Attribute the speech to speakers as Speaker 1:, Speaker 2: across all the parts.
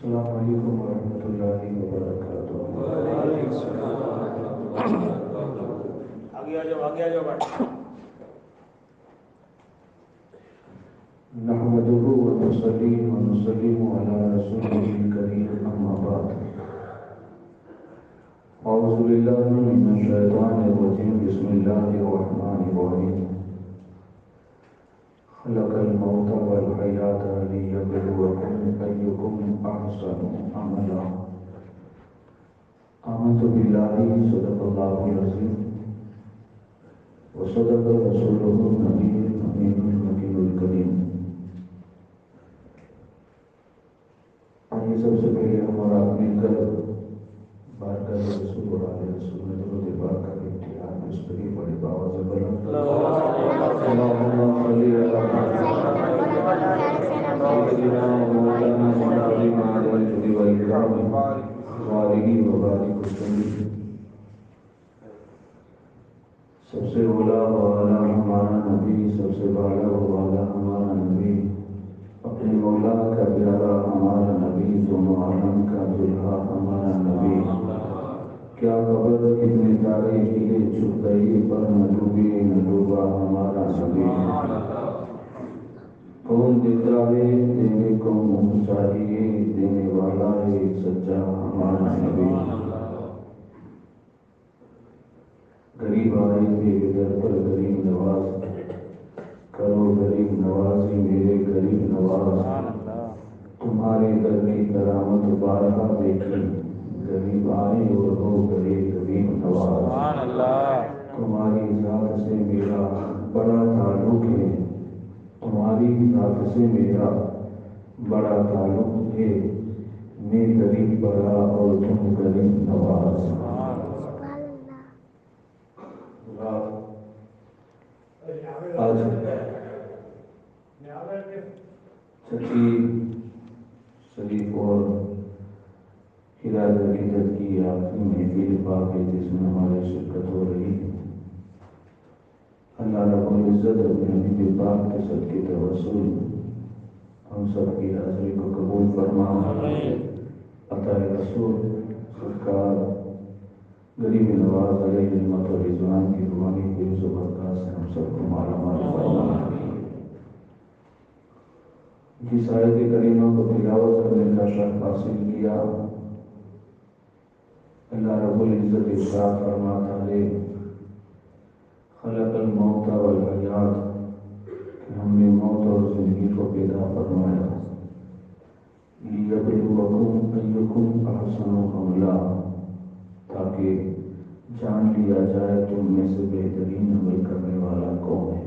Speaker 1: السلام علیکم ورحمۃ اللہ وبرکاتہ۔
Speaker 2: آگے آ جاؤ بھائی۔
Speaker 1: نحمده ونصلي ونسلم على رسوله الكريم أما بعد أعوذ بالله من الشيطان الرجيم بسم الله الرحمن الرحيم خلق الموت والحياة ليبلوكم أيكم أحسن عملا آمنت بالله صدق الله العظيم وصدق رسوله النبي الأمين المكين الكريم۔ آئیے سب سے پہلے ہم اور آپ مل کر بارگاہ رسول اور آل رسول میں درود پاک کا ابتداء اس قریب بڑی باوازِ بلند اللہم صلی علی سیدنا مولانا محمد والجود والإکرام وآلہ وبارک وسلم۔ سب سے اولا و اعلیٰ ہمارا نبی، سب سے بالا و اعلیٰ ہمارا نبی، اپنے مولا کا پیارا ہمارا نبی، دونوں عالم کا دلہا ہمارا نبی۔ کیا خبر کتنے تارے ہلے چھپ گئے پر نہ ڈوبے نہ ڈوبا ہمارا نبی۔ کون دیتا ہے دینے کو منہ چاہیے، دینے والا ہے سچا ہمارا نبی۔ غریب آئے تھے در پر غریب نواز، کرو غریب نوازی میرے غریب نواز۔ تمہارے در کی کرامت بارہا دیکھی، غریب آئے اور ہو گئے غریب نواز۔ تمہاری ذات سے میرا بڑا تعلق ہے، تمہاری ذات سے میرا بڑا تعلق ہے، میں غریب بڑا اور تم غریب نواز۔ آج چھٹی شریف اور ہدایت عقیدت کی آخری محفل پاک ہے جس میں ہماری شرکت ہو رہی ہے۔ اللہ رب العزت اپنے حبیب پاک کے صدقے توسل ہم سب کی حاضری کو قبول فرما، عطا رسول سرکار غریب نواز علیہ رحمت و رضوان کی روحانی فیض و برکات سے ہم سب کو مالا مال فرما۔ جس آیت کریمہ کو تلاوت کرنے کا شرف حاصل کیا، اللہ رب العزت ارشاد فرماتا ہے خلق الموت والحیات، کہ ہم نے موت اور زندگی کو پیدا فرمایا، لیبلوکم ایکم احسن عملا، تاکہ جان لیا جائے تم میں سے بہترین عمل کرنے والا کون ہے۔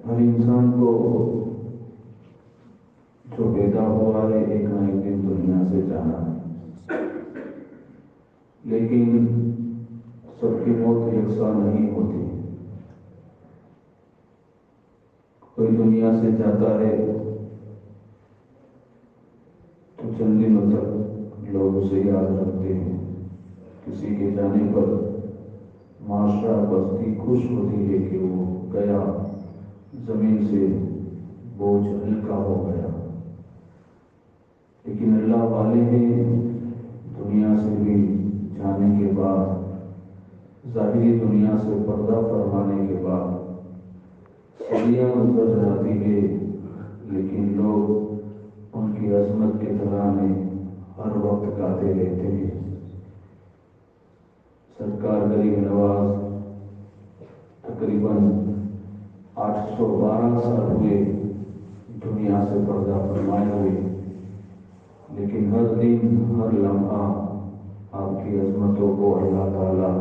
Speaker 1: ہر انسان کو جو پیدا ہوا ہے ایک نہ ایک دن دنیا سے جانا ہے، لیکن سب کی موت یکساں نہیں ہوتی۔ کوئی دنیا سے جاتا ہے تو چند دنوں تک لوگ اسے یاد رکھتے ہیں، کسی کے جانے پر معاشرہ بستی خوش ہوتی ہے کہ وہ گیا، زمین سے بوجھ ہلکا ہو گیا۔ لیکن اللہ والے ہیں دنیا سے بھی جانے کے بعد، ظاہری دنیا سے پردہ فرمانے کے بعد صدیاں گزر جاتی ہے، لیکن لوگ ان کی عظمت کے ترانے ہر وقت گاتے رہتے ہیں۔ سرکار غریب نواز تقریباً 812 سال ہوئے دنیا سے پردہ فرمائے ہوئے، لیکن ہر دن ہر لمحہ آپ کی عظمتوں کو اللہ تعالیٰ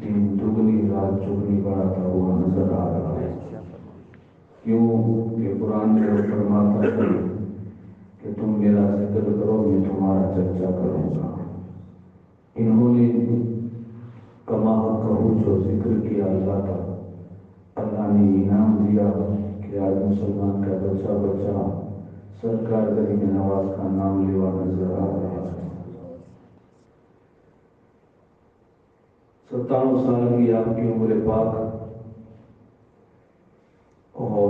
Speaker 1: دن دگنی رات چگنی بڑھاتا ہوا نظر آ رہا ہے۔ کیوں کہ قرآن میں فرماتا ہے کہ تم میرا ذکر کرو میں تمہارا چرچا کروں گا۔ انہوں نے کما کہو جو ذکر کیا اللہ کا، اللہ نے انعام دیا کہ آج مسلمان کا بچہ بچہ سرکار غریب نواز کا نام لیوا نظر آ رہا ہے۔ 57 سال کی آپ کی عمر پاک اور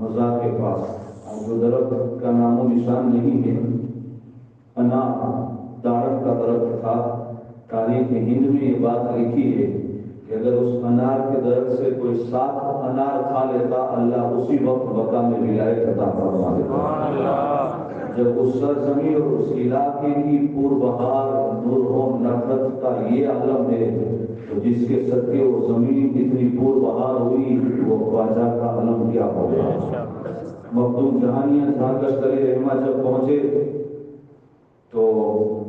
Speaker 1: مزار کے پاس جو درخت کا نام و نشان نہیں ہے، انار دارت کا درخت تھا۔ تاریخ ہند میں یہ بات لکھی ہے کہ اگر اس انار کے درخت سے کوئی 7 انار کھا لیتا، اللہ اسی وقت بقا میں ولایت عطا فرما دیتا۔ جب اس سرزمین اور اس علاقے کی پوربہار نور و نفرت کا یہ عالم ہے، تو جس کے صدقے وہ زمین اتنی پوربہار ہوئی، وہ خواجہ کا عالم کیا ہوگا۔ مخدوم جہانیاں جھانگش علیہ رحمہ جب پہنچے تو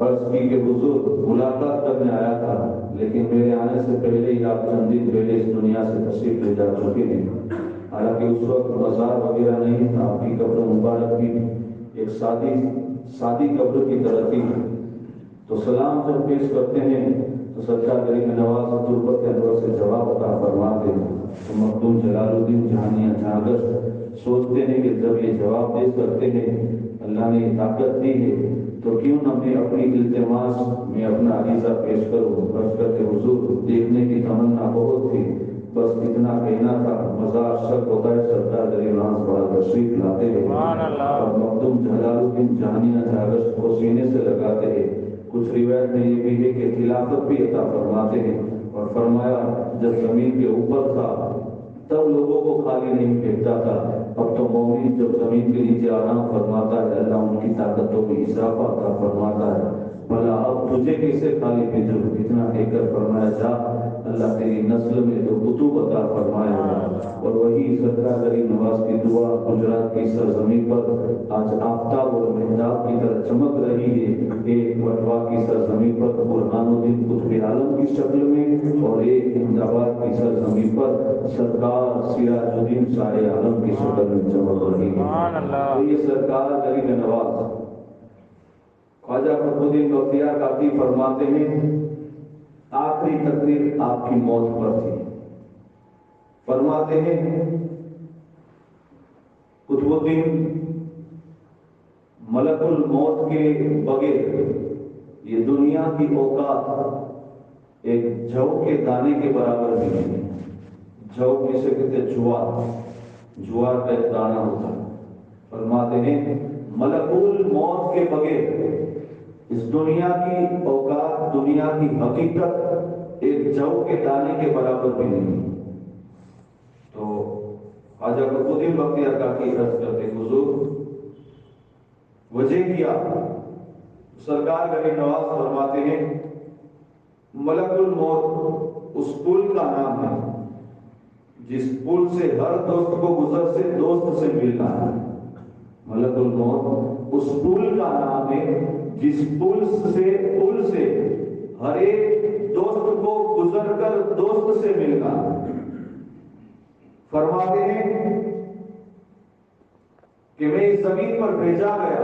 Speaker 1: عرض کی کہ حضور ملاقات کرنے آیا تھا، لیکن میرے آنے سے پہلے ہی آپ چند دن پہلے اس دنیا سے تشریف لے جا چکے ہیں۔ حالانکہ اس وقت مزار وغیرہ نہیں تھا، آپ کی قبر مبارک بھی ایک سادی قبر کی طرح تھی۔ تو سلام جب پیش کرتے ہیں تو سرکار غریب نواز تربت انور سے جواب عطا فرماتے ہیں۔ تو مخدوم جلال الدین جہانیاں جھانگش سوچتے ہیں کہ جب یہ جواب پیش کرتے ہیں، اللہ نے یہ طاقت دی ہے، تو کیوں نہ میں اپنی التماس میں اپنا عریضہ پیش کروں۔ عرض کرتے حضور دیکھنے کی تمنا بہت تھی، بس اتنا کہنا تھا، مزار شک ہوتا ہے سرکار غریب نواز بڑا تشریف لاتے ہیں اور مخدوم جلال الدین جہانیاں جھانگش کو سینے سے لگاتے ہیں۔ کچھ روایت میں یہ بھی ہے کہ خلافت بھی عطا فرماتے ہیں، اور فرمایا جب زمین کے اوپر تھا تب لوگوں کو خالی نہیں پھینکتا تھا، اب تو مومن جب زمین کے نیچے آرام فرماتا ہے، اللہ ان کی طاقتوں میں اضافہ عطا فرماتا ہے۔ بھلا اب تجھے کسے خالی بھیجو؟ اتنا کہہ کر فرمایا جا، اللہ تیری نسل میں جو کتب عطا فرمائے گا۔ اور وہی سرکار غریب نواز کی دعا گجرات کی سرزمین پر آج آفتاب اور مہتاب کی طرح چمک رہی ہے۔ ایک وٹوا کی سرزمین پر برہان الدین قطب عالم کی شکل میں، اور ایک احمد آباد کی سرزمین پر سرکار سراج الدین شاہ عالم کی شکل میں چمک رہی ہے۔ تو یہ سرکار غریب نواز خواجہ قطب الدین بختیار کاکی فرماتے ہیں آخری تقریر آپ کی موت پر تھی۔ فرماتے ہیں قطب الدین ملک الموت کے بغیر یہ دنیا کی اوقات ایک جو کے دانے کے برابر بھی نہیں۔ جو کسے کہتے جوار کا ایک دانہ ہوتا ہے۔ فرماتے ہیں ملک الموت کے بغیر اس دنیا کی اوقات، دنیا کی حقیقت ایک جو کے دانے کے برابر بھی نہیں۔ تو خواجہ قطب الدین بختیار کاکی عرض کرتے حضور وجہ کیا؟ سرکار غریب نواز فرماتے ہیں ملک الموت اس پل کا نام ہے جس پل سے ہر دوست کو گزر سے دوست سے ملنا ہے۔ ملک الموت اس پل کا نام ہے جس پل سے ہر ایک دوست کو گزر کر دوست سے ملنا ہے۔ فرماتے ہیں کہ میں اس زمین پر بھیجا گیا۔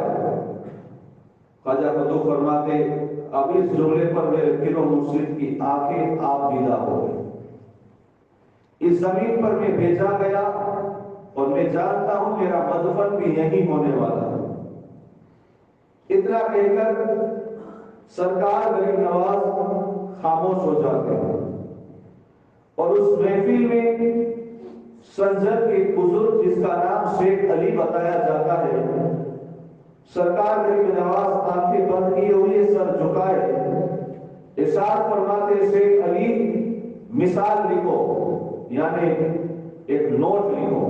Speaker 1: خواجہ قطب فرماتے اب اس جملے پر میرے دل و مرشد کی آنکھیں آپ دیدہ ہو گئی۔ اس زمین پر میں بھیجا گیا اور میں جانتا ہوں میرا مدفن بھی یہی ہونے والا ہے۔ اتنا کہہ کر سرکار غریب نواز خاموش ہو جاتے ہیں، اور اس محفل میں سنجر کے بزرگ جس کا نام شیخ علی بتایا جاتا ہے، سرکار غریب نواز آنکھیں بند کیے ہوئے سر جھکائے ارشاد فرماتے شیخ علی مثال لکھو، یعنی ایک نوٹ لکھو۔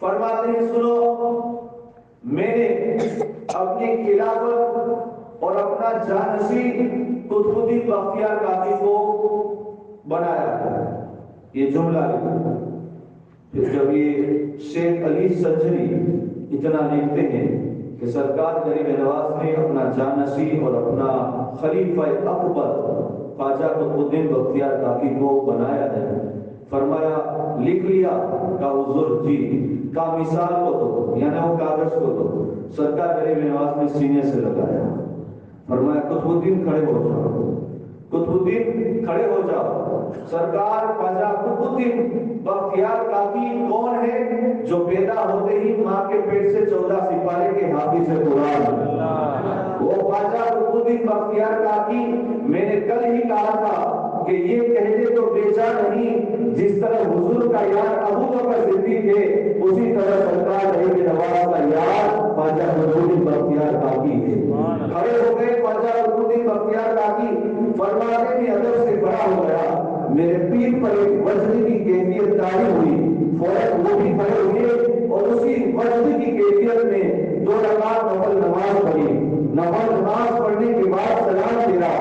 Speaker 1: فرماتے ہیں سنو، میں نے اپنی خلافت اور اپنا جانشین قطب الدین بختیار کاکی کو بنایا تھا، یہ جملہ لکھو۔ پھر جب یہ شیخ علی سنجری اتنا لکھتے ہیں کہ سرکار غریب نواز نے اپنا جانشین اور اپنا خلیفہ اکبر خواجہ قطب الدین بختیار کاکی کو بنایا ہے، فرمایا لکھ لیا کا حضور جی کا مثال کو دو، یعنی وہ کاغذ کو دو۔ سرکار غریب نواز نے سینے سے لگایا، فرمایا قطب الدین کھڑے ہو جاؤ، قطب الدین کھڑے ہو جاؤ۔ سرکار خواجہ قطب الدین بختیار کاکی کون ہے؟ جو پیدا ہوتے ہی ماں کے پیٹ سے 14 سپارے کے حافظ قرآن، وہ خواجہ قطب الدین بختیار کاکی۔ میں نے کل ہی کہا تھا کہ یہ کہتے تو بیچا نہیں، جس طرح حضور کا یار ابو بکر صدیق ہے، اسی طرح سرکار غریب نواز کا یار خواجہ قطب بختیار کاکی ہے۔ کھڑے ہو گئے خواجہ قطب بختیار کاکی، فرماتے ہیں ادب سے بڑا ہو گیا، میرے پیر پر ایک وجد کی کیفیت طاری ہوئی، فوراً وہ بھی کھڑے ہوئے اور اسی وجد کی کیفیت میں 2 رکعت نفل نماز پڑھی۔ نفل نماز پڑھنے کے بعد سلام پھیرا،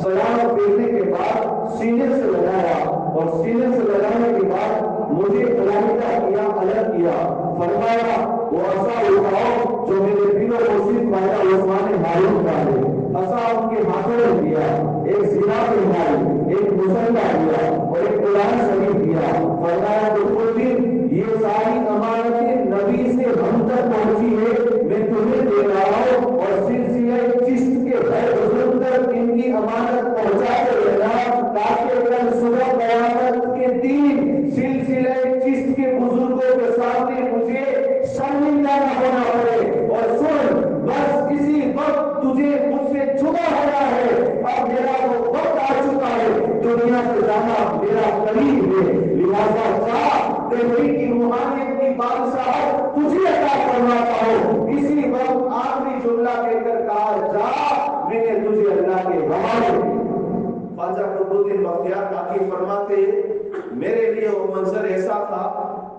Speaker 1: سلام پھیرنے کے بعد سینے سے لگایا اور سینے سے لگانے کے بعد مجھے علیحدہ کیا، الگ کیا، فرمایا وہ عصا اٹھاؤ جو میرے پیر و مرشد خواجہ عثمان ہارون کا ہے۔ عصا ان کے ہاتھوں میں دیا، ایک زرا پہنائی، ایک مسلح دیا اور ایک قرآن شریف دیا، فرمایا یہ ساری امانتیں نبی سے ہم تک پہنچی ہے، میں تمہیں دے رہا ہوں اور سلسلہ چشت کے ہر بزرگ تک ان کی امانت پہنچاتے رہنا، تاکہ کل صبح قیامت کے دن سلسلہ چشت کے بزرگوں کے سامنے مجھے شرمندہ نہ ہونا پڑے۔ اور سن، بس اسی وقت تجھے مجھ سے جدا ہونا ہے، اب میرا وہ وقت آ چکا ہے، دنیا سے جانا میرا قریب ہے، لہذا چاہ دہلی کی روحانیت کی بادشاہت تجھے عطا فرماتا ہوں۔ اسی وقت آخری جملہ کہہ کر کہا، جا میں نے تجھے اللہ کے حوالے۔ خواجہ قطب الدین بختیار کاکی فرماتے میرے لیے وہ منظر ایسا تھا،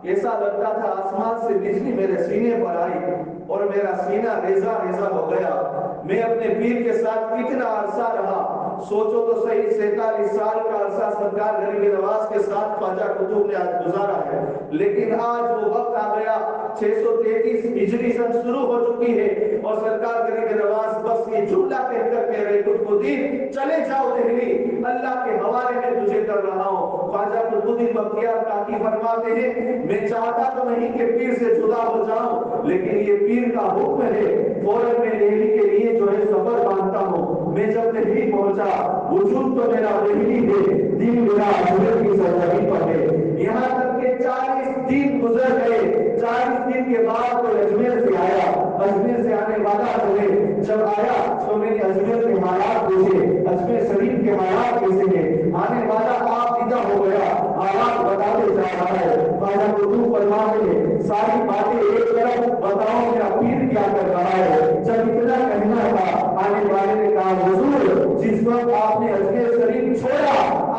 Speaker 1: ایسا لگتا تھا آسمان سے بجلی میرے سینے پر آئی اور میرا سینہ ریزہ ریزہ ہو گیا۔ میں اپنے پیر کے ساتھ کتنا عرصہ رہا، سوچو تو صحیح، 47 سال کا عرصہ سرکار غریب نواز کے ساتھ خواجہ قطب نے آج گزارا ہے، لیکن آج وہ وقت آ گیا، 633 ہجری سن شروع ہو چکی ہے اور سرکار غریب نواز بس یہ جملہ کہہ کر کہہ رہے قطب الدین چلے جاؤ دہلی، اللہ کے حوالے میں تجھے کر رہا ہوں۔ خواجہ قطب الدین بختیار کاکی فرماتے ہیں میں چاہتا تو نہیں کہ پیر سے جدا ہو جاؤں، لیکن یہ پیر کا حکم ہے، فوراً میں دہلی کے لیے جو ہے سفر باندھتا ہوں۔ میں جب دہلی پہنچا، وجود تو میرا دہلی ہے، دل میرا اجمیر کی سرزمین پر ہے، یہاں تک کہ 40 دن گزر گئے۔ 40 دن کے بعد تو اجمیر سے آیا، اجمیر سے آنے والا ہے، جب آیا تو میں نے اجمیر کے حالات پوچھے، اجمیر شریف کے حالات کیسے ہیں، آنے والا آپ فدا ہو گیا، حالات بتاتے جا رہا ہے۔ خواجہ قطب فرماتے ہیں ساری باتیں ایک طرف، بتاؤ میرا پیر کیا کر رہا ہے۔ جب اتنا کہنا تھا، آنے والے نے کہا حضور جس وقت آپ نے اجمیر شریف چھوڑا،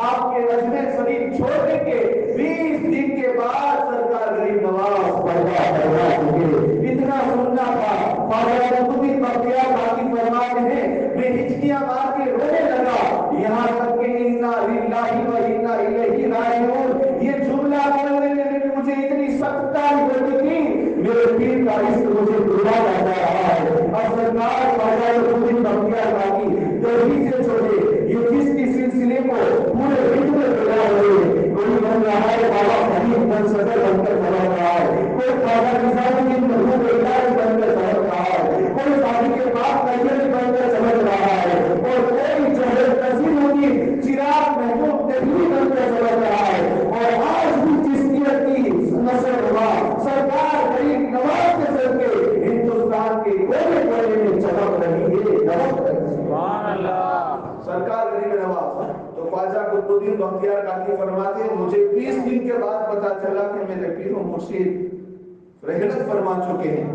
Speaker 1: آپ کے اجمیر شریف چھوڑنے کے 20 دن کے بعد سرکار غریب نواز پیدا کروا چکے، اتنا سننا تھا۔ خواجہ قطب الدین بختیار کاکی فرماتے ہیں میں ہچکیاں مار کے رونے لگا، یہاں تک کہ انا للہ و انا الیہ راجعون یہ جملہ بولنے میں مجھے اتنی سخت ہوتی تھی، میرے پیر کا عشق مجھے ڈوبا جا رہا ہے۔ اب سرکار خواجہ قطب الدین بختیار کاکی دہلی سے چھوڑے، یہ جس کی سلسلے کو پورے ہند میں پھیلا ہوئے، کوئی بن رہا ہے بابا فرید بن صدر بن کر چلا رہا ہے، کوئی خواجہ نظام الدین محمود علاج بن کر چل رہا ہے، کوئی شادی کے بعد طیب بن کر چمک رہا ہے، اور کوئی جو ہے تسلیم الدین چراغ محمود دہلی بن کر چمک رہا ہے۔ اور آج بھی چشتیت کی نشر ہوا، سرکار غریب نواز کے سر کے ہندوستان کے کونے کونے میں چمک رہی ہے، چمک رہی ہے۔
Speaker 2: سبحان اللہ۔
Speaker 1: سرکار غریب نواز تو خواجہ قطب الدین بختیار کاکی فرماتے ہیں مجھے 20 دن کے بعد پتا چلا کہ میرے پیر و مرشد رحلت فرما چکے ہیں۔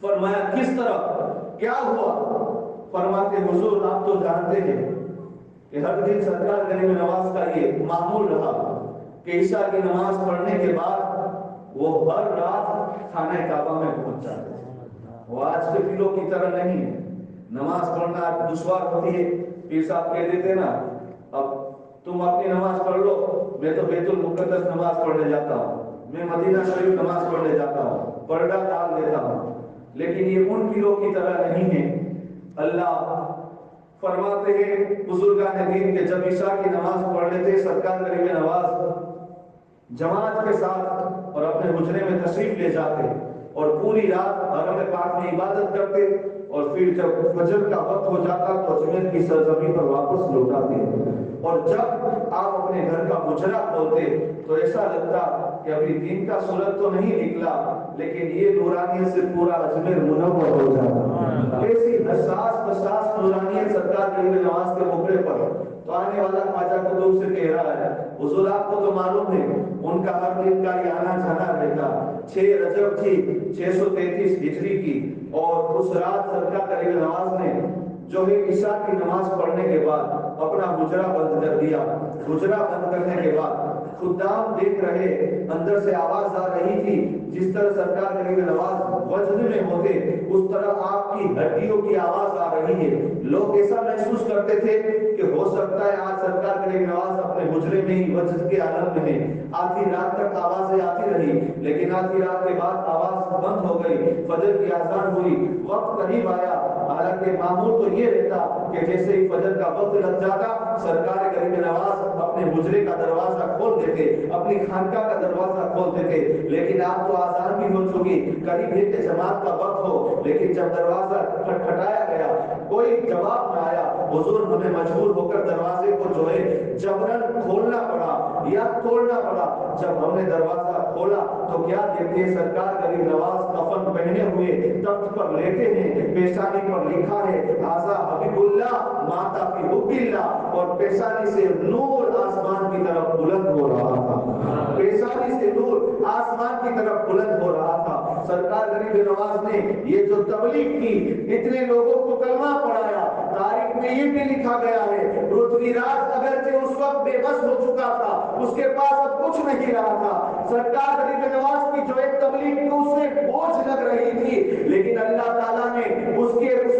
Speaker 1: فرمایا کس طرح، کیا ہوا؟ فرماتے حضور آپ تو جانتے ہیں کہ ہر دن سرکار غریب نواز کا یہ معمول رہا کہ عشاء کی نماز پڑھنے کے بعد وہ ہر رات خانہ کعبہ میں پہنچ جاتے ہیں۔ وہ آج کے پیروں کی طرح نہیں ہے، نماز پڑھنا دشوار ہوتی ہے، پیر صاحب کہہ دیتے نا اب تم اپنی نماز پڑھ لو، میں تو بیت المقدس نماز پڑھنے جاتا ہوں، میں مدینہ شریف نماز پڑھنے جاتا ہوں، پردہ ڈال دیتا ہوں۔ لیکن یہ ان پیروں کی طرح نہیں ہے۔ اللہ فرماتے ہیں بزرگان دین کے جب عشاء کی نماز پڑھ لیتے سرکار غریب نواز جماعت کے ساتھ اور اپنے حجرے میں تشریف لے جاتے اور پوری رات حرم پاک میں عبادت کرتے، اور پھر جب فجر کا وقت ہو جاتا تو اجمیر کی سرزمین پر واپس لوٹاتے، اور جب آپ اپنے گھر کا حجرا کھولتے تو ایسا لگتا کہ ابھی دین کا سورج تو نہیں نکلا، لیکن یہ نورانیت سے پورا اجمیر منور ہو جاتا۔ ایسی حساس نورانیت سرکار غریب نواز کے مقرے پر، تو تو آنے والا خواجہ قطب سے کہہ رہا ہے حضور آپ کو تو معلوم ہے ان کا ہر دن کا یہ آنا جانا رہتا 6 رجب تھی 633 ہجری کی اور اس رات سرکار قریب نواز نے جو ہے عشاء کی نماز پڑھنے کے بعد اپنا حجرہ بند کر دیا. حجرہ بند کرنے کے بعد خدام دیکھ رہے اندر سے آواز آ رہی تھی جس طرح سرکار غریب نواز وجد میں ہوتے اس طرح آپ کی ہڈیوں کی آواز آ رہی ہے. لوگ ایسا محسوس کرتے تھے کہ ہو سکتا ہے آج سرکار غریب نواز اپنے حجرے میں ہی وجد کے عالم میں ہے. آدھی رات تک آوازیں آتی رہی لیکن آدھی رات کے بعد آواز بند ہو گئی. فجر کی اذان ہوئی وقت قریب آیا. حالانکہ معمول تو یہ رہتا کہ جیسے ہی فجر کا وقت لگ جاتا سرکار غریب نواز اپنے حجرے کا دروازہ کھول دیتے اپنی خانقاہ کا دروازہ کھول دیتے. لیکن آپ تو آزان بھی ہو چکی قریب ہے کہ جماعت کا وقت ہو لیکن جب دروازہ کھٹکھٹایا گیا کوئی جواب نہ آیا. حضور ہمیں مجبور ہو کر دروازے کو جو ہے جبرن کھولنا پڑا یا توڑنا پڑا. جب ہم نے دروازہ کھولا تو کیا دیکھتے ہیں سرکار غریب نواز کفن پہنے ہوئے تخت پر لیٹے ہیں. پیشانی پر لکھا ہے ھذا حبیب اللہ ماتا فی حب اللہ اور پیشانی سے نور آسمان کی طرف بلند ہو رہا تھا. پیشانی سے نور آسمان کی طرف بلند ہو رہا تھا. سرکار غریب نواز نے یہ جو تبلیغ کی اتنے لوگوں کو کلمہ پڑھایا. تاریخ میں یہ بھی لکھا گیا ہے پرتھوی راج اگرچہ اس وقت بے بس ہو چکا تھا اس کے پاس اب کچھ نہیں رہا تھا. سرکار غریب نواز کی جو ایک تبلیغ کی اس میں بوجھ لگ رہی تھی لیکن اللہ تعالیٰ نے اس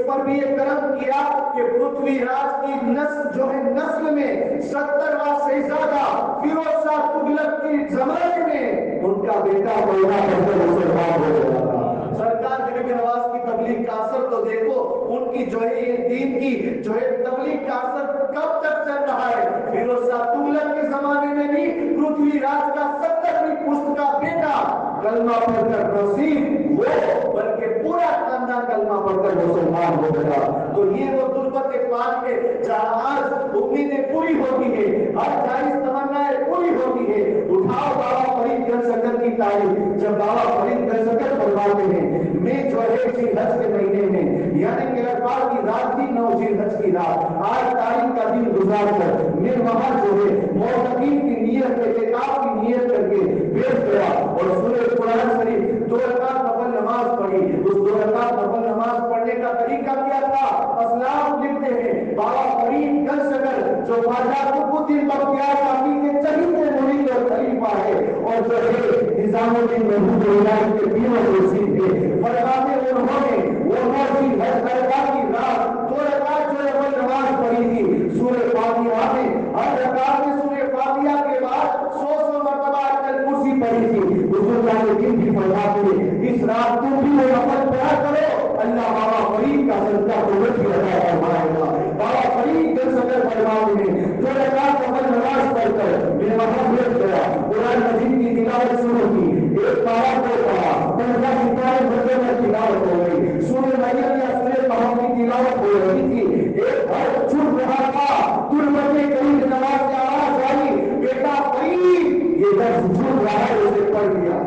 Speaker 1: پر بھی یہ کرم کیا کہ پرتھوی راج کی نسل جو ہے نسل میں 70واں شہزادہ فیروز شاہ تغلق کے زمانے میں ان کا بیٹا پیدا کر کے مسلمان ہو گیا تھا. سرکار غریب نواز کی تبلیغ کا اثر تو دیکھو ان کی جو ہے یہ دین کی جو ہے تبلیغ کا اثر کب تک چل رہا ہے. فیروز شاہ تغلق کے زمانے میں بھی پرتھوی راج کا 70ویں پشت کا بیٹا کلمہ پڑھ کر نصیب وہ بلکہ پورا خاندان کلمہ پڑھ کر مسلمان ہو گیا. تو یہ وہ تربت پاک کے جہاں آج امیدیں پوری ہوتی ہے ہر جائز تمنائیں پوری ہوتی ہے. اٹھاؤ بابا فرید گنج شکر کی تاریخ. جب بابا فرید گنج شکر فرماتے ہیں میں جو ہے ذی الحج کے مہینے میں یعنی کہ اربعاء کی رات تھی 9 ذی الحج کی رات آج تاریخ کا دن گزار کر میں وہاں جو ہے معتکف کی نیت اعتکاف کی نیت کر کے بیٹھ گیا اور سورہ قرآن شریف 2 رکعت نفل نماز پڑھی. اس 2 رکعت نفل نماز پڑھنے کا طریقہ کیا تھا؟ اسلام لکھتے ہیں بابا فرید گنج شکر جو خواجہ قطب الدین بختیار کاکی کے چہیتے مرید اور خلیفہ ہے اور جو ہے نظام الدین محمود الہی کے پیروں سے سیکھے فرماتے انہوں نے وہ موسی حج درگاہ کی رات 2 رکعت جو نفل نماز پڑھی تھی. سورہ فاتحہ میں ہر رکعت میں سورہ فاتحہ کے بعد 100 مرتبہ آیت الکرسی پڑھی تھی. حضور کے دن بھی فرماتے ہیں اس رات تم بھی وہ نفل پڑھا کرو اللہ بابا فرید کا صدقہ تمہیں بھی عطا فرمائے گا. بابا فرید گنج شکر فرماتے ہیں 2 رکعت نفل نماز پڑھ کر میں وہاں بیٹھ گیا. قرآن مجید کی تلاوت شروع کی. ایک پارہ کو پڑھا 15 ستارے بندے میں تلاوت ہو گئی. سورہ مریم یا سورہ طه کی تلاوت ہو رہی تھی. ایک گھر چھپ رہا تھا تربت قریب نماز کی آواز آئی بیٹا فرید یہ لفظ چھوٹ رہا ہے اسے پڑھ دیا.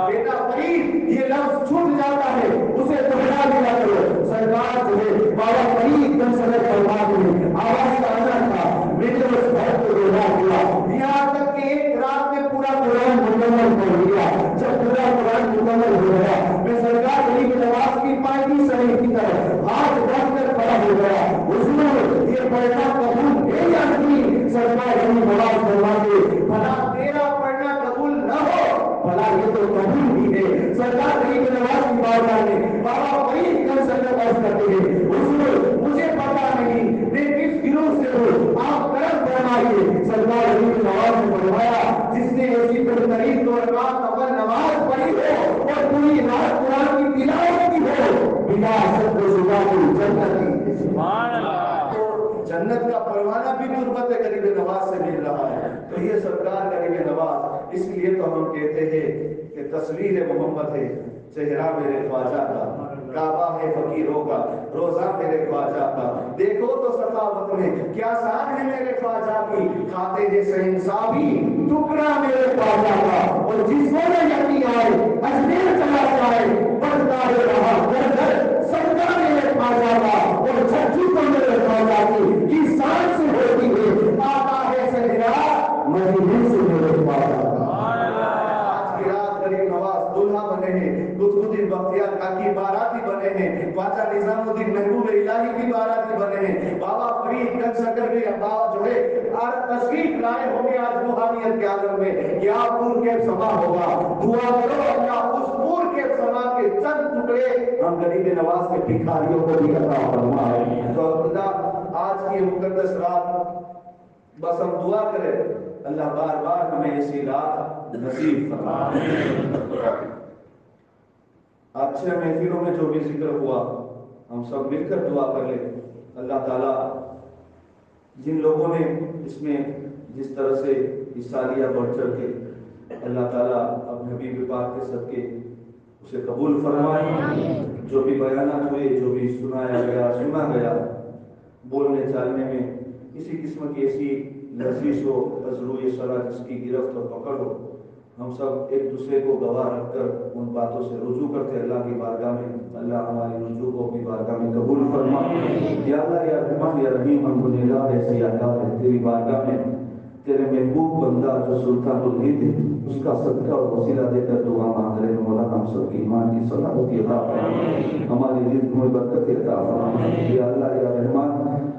Speaker 1: بیٹا فرید یہ لفظ چھوٹ جاتا ہے اسے دوہرا دیا کرو. سرکار جو ہے بابا فرید گنج شکر فرماتے ہیں آواز کا اثر تھا میں نے اس گھر کو دوہرا دیا یہاں تک کہ ایک رات میں پورا قرآن مکمل پڑھ لیا. جب پورا قرآن مکمل ہو گیا میں سرکار غریب نواز کی پائیدی شریف کی طرف ہاتھ رکھ کر کھڑا ہو گیا. حضور یہ پڑھنا قبول ہے یا نہیں؟ سرکار غریب نواز فرماتے بھلا تیرا پڑھنا قبول نہ ہو بھلا یہ تو قبول ہی ہے. سرکار غریب نواز کی بارگاہ میں بابا فرید گنج شکر عرض کرتے ہیں حضور مجھے پتا نہیں میں کس گروہ سے ہوں آپ کرم فرمائیے. سرکار غریب نواز نے فرمایا جس نے ایسی بہترین 2 رکعت نفل نماز پڑھی ہو اور پوری رات قرآن کی تلاوت کی ہو بلا شک و شبہ کوئی جنت کی. سبحان اللہ. تو جنت کا پروانہ بھی تربت غریب نواز سے مل رہا ہے. تو یہ سرکار غریب نواز اس لیے تو ہم کہتے ہیں کہ تصویر محمد ہے چہرہ میرے خواجہ کا کعبہ ہے فقیروں کا روزہ میرے خواجہ کا. دیکھو تو سخاوت میں کیا شان ہے میرے خواجہ کی کھاتے ہیں شہنشاہی ٹکڑا میرے خواجہ کا اور جس کو نہ یقین آئے اجمیر چلا جائے بڑھتا ہے رہا در در صدقہ میرے خواجہ کا اور چھٹی تو میرے خواجہ کی شان سے ہوتی
Speaker 3: بنے ہیں، خواجہ نظام الدین محبوب الہی کی بارگاہ بنے ہیں، بابا فرید گنج شکر بھی بابا جو ہے آج تشریف لائے ہوں گے آج روحانیت کے عالم میں، کیا پور کے سما ہوگا، دعا کرو اللہ اس پور کے سما کے چند ٹکڑے ہم غریب نواز کے بھکاریوں کو بھی عطا فرمائے۔ تو اللہ آج کی مقدس رات بس ہم دعا کریں اللہ بار بار ہمیں ایسی رات نصیب فرمائے۔ اچھے محفلوں میں جو بھی ذکر ہوا ہم سب مل کر دعا کر لیں اللہ تعالیٰ جن لوگوں نے اس میں جس طرح سے حصہ لیا بڑھ چڑھ کے، اللہ تعالیٰ اپنے حبیب پاک کے صدقے اسے قبول فرمائے۔ جو بھی بیانات ہوئے، جو بھی سنایا گیا سنا گیا، بولنے چالنے میں کسی قسم کی ایسی لذیذ ہو ازروی صلاح جس کی گرفت اور پکڑ ہو، ہم سب ایک دوسرے کو گواہ رکھ کر ان باتوں سے رجوع کرتے اللہ کی بارگاہ میں، اللہ ہماری رجوع کو اپنی بارگاہ میں قبول فرما۔ یا اللہ یا رحمان یا رحیم، ہم گنہگار ہے، سیاہکار ہے، تیری بارگاہ میں تیرے محبوب بندہ جو سلطان الہند ہے اس کا صدقہ اور وسیلہ دے کر دعا مانگ رہے ہیں مولا، ہم سب کی ایمان کی سلامتی عطا فرما، ہماری رزق میں برکت عطا فرما۔ یا اللہ یا رحمان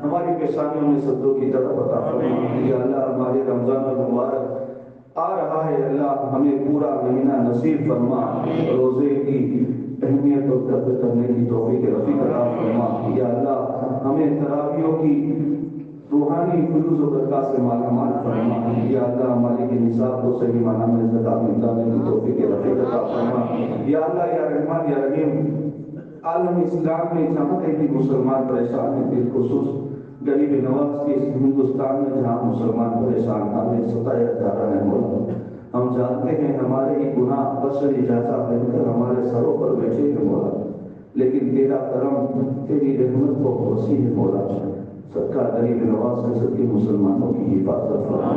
Speaker 3: ہماری پیشانیوں میں صدوں کی طرف عطا فرما۔ یا اللہ ہمارے رمضان المبارک آ رہا ہے، اللہ ہمیں پورا مہینہ نصیب فرما، روزے کی اہمیت اور قدر کرنے کی توفیق رفیق عطا فرما۔ یا اللہ ہمیں تراویحوں کی روحانی فیوز و برکات سے مالا مال فرما۔ یا اللہ ہماری کے نصاب کو صحیح معنی میں زکات نکالنے کی توفیق رفیق عطا فرما۔ یا اللہ یا رحمان یا رحیم عالم اسلام میں جہاں کہیں مسلمان پریشان ہیں، بالخصوص غریب نواز کے اس ہندوستان میں جہاں مسلمان پریشان ہمیں ستایا جا رہا ہے مولا، ہم جانتے ہیں ہمارے ہی گناہ بشری جانچہ بن کر ہمارے سروں پر بیٹھے ہیں مولا، لیکن تیرا کرم تیری رحمت کو وسیع ہے مولا، سرکار غریب نواز کے صدقے مسلمانوں کی حفاظت فرما،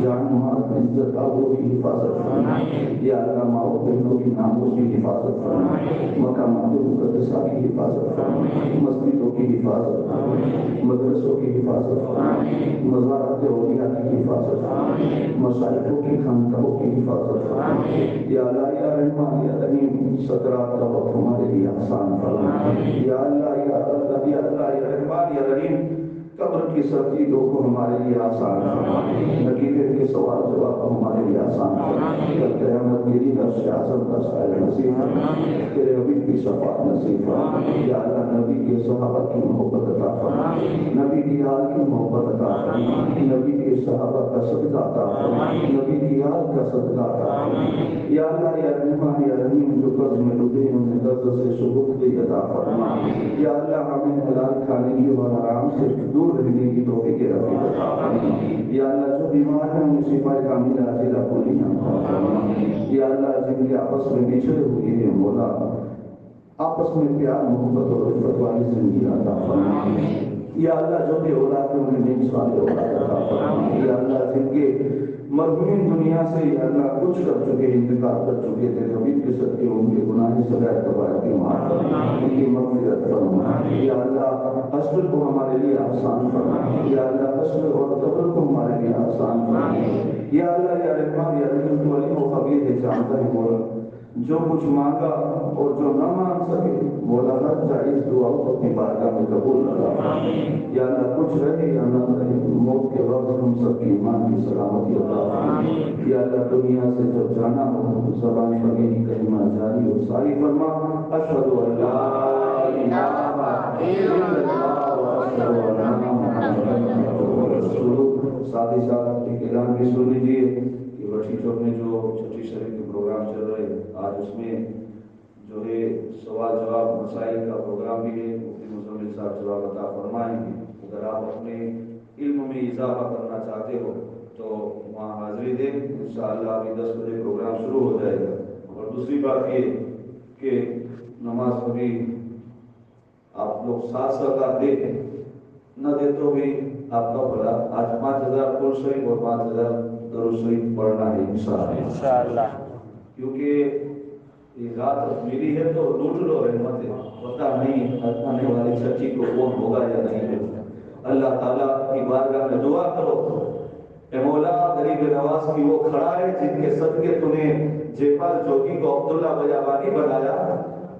Speaker 3: جان مال عزت آبرو کی حفاظت فرما۔ یا اللہ ماں بہنوں کی ناموں کی حفاظت فرما، مقامات مقدسہ کی حفاظت فرما، مسجدوں کی حفاظت فرما، مدرسوں کی حفاظت فرما، مزارات اولیاء کی حفاظت فرما، مشائخوں کی خانقاہوں کی حفاظت فرما۔ یا اللہ یا رحمان یا رحیم سکرات کا وقت ہمارے لیے آسان فرما۔ یا اللہ یا اللہ یا اللہ یا رحمان یا رحیم قبر کی سختی کو ہمارے لیے آسان فرما، حقیقت کے سوال جواب ہمارے لیے آسان فرما، کل قیامت تیری عرش اعظم کا سایہ نصیب فرما، تیرے حبیب کی شفاعت نصیب فرما۔ یا اللہ نبی کے صحابہ کی محبت عطا فرما، نبی کی آل کی محبت عطا فرما، نبی کے صحابہ کا صدقہ عطا فرما، نبی کی آل کا صدقہ عطا فرما۔ یا اللہ یا رحمان یا رحیم جو قرض میں ڈوبے ہیں انہیں قرض سے شگفتگی عطا فرما۔ یا اللہ ہمیں حلال کھانے کی اور حرام سے دور رہنے کی توفیق رفیق عطا فرما۔ یا اللہ جو بیمار ہیں انہیں شفا کاملہ عاجلہ عطا فرما۔ یا اللہ جن کے آپس میں بچھڑے ہوئے ہیں مولا آپس میں پیار محبت اور الفت والی زندگی عطا فرما۔ یا اللہ جو بھی اولاد ہیں انہیں نیک صالح اولاد عطا فرما۔ یا اللہ جن کے مرحومین دنیا سے یا اللہ کچھ کر چکے انتقال کر چکے تیرے حبیب کے صدقے ان کے گناہ سغائر کبائر کی معاف فرما، ان کی مغفرت فرما۔ یا اللہ حشر کو ہمارے لیے آسان فرما، یا اللہ حشر اور قبر کو ہمارے لیے آسان فرما۔ یا اللہ یا رحمان یا رحیم تو علیم و خبیر ہے، جانتا ہے مولا جو کچھ مانگا اور جو نہ مانگ سکے مولا ہر جائز دعا کو اپنی بارگاہ میں قبول کرا۔ یا اللہ کچھ رہے یا نہ رہے موت کے وقت ہم سب کی ایمان کی سلامتی عطا فرما۔ یا اللہ دنیا سے جب جانا ہو زبان پگی کلمہ جاری و ساری فرما، اشہد ان لا الہ الا اللہ و اشہد ان محمدا عبدہ و رسولہ۔ ساتھ ہی ساتھ ایک اعلان بھی سن لیجیے کہ بٹھی چوک میں جو چھٹی شریف کے پروگرام چل رہے ہیں آج اس میں جو ہے سوال جواب مسائل کا پروگرام بھی ہے، مفتی مزمل صاحب جواب عطا فرمائیں گے۔ اگر آپ اپنے علم میں اضافہ کرنا چاہتے ہو تو وہاں حاضری دیں، انشاءاللہ ابھی 10 بجے پروگرام شروع ہو جائے گا۔ اور دوسری بات یہ کہ نماز کبھی آپ لوگ 7 رکعت دے نہ دے تو بھی آپ کا بھلا، آج 5000 قرآن شریف اور 5000 درود شریف پڑھنا ہے انشاءاللہ، کیونکہ یہ رات ملی ہے تو لوٹ لو رحمت ہے، پتہ نہیں آنے والی چچی کو کون ہوگا یا نہیں ہوگا۔ اللہ تعالیٰ کی بارگاہ میں دعا کرو اے مولا غریب نواز کی وہ کھڑا ہے جن کے صدقے تو نے جیپال جوگی کو عبداللہ بیابانی بنایا،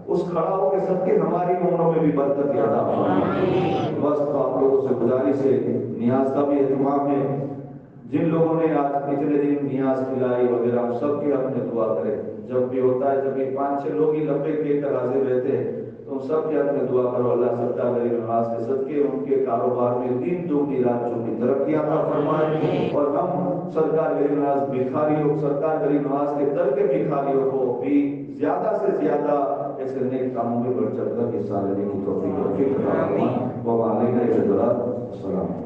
Speaker 3: اس کھڑا ہو کے سب کے ہماری عمروں میں بھی برکت عطا فرمائے۔ بس تو آپ لوگوں سے گزارش ہے، نیاز کا بھی اہتمام ہے، جن لوگوں نے آج اتنے دن نیاز کھلائی وغیرہ ہم سب کے حق میں دعا کریں۔ جب بھی ہوتا ہے، جب یہ 5-6 لوگ ہی لبے کہہ کر حاضر رہتے ہیں تو ہم سب کے حق میں دعا کرو، اللہ سرکار غریب نواز کے صدقے ان کے کاروبار میں دن دوگنی رات چوگنی ترقی عطا فرمائے، اور ہم سرکار غریب نواز بھکاریوں، سرکار غریب نواز کے در کے بھکاریوں کو بھی زیادہ سے زیادہ ایسے نیک کاموں میں بڑھ چڑھ کر حصہ لینے کی توفیق عطا فرمائے۔ وعلیکم السلام۔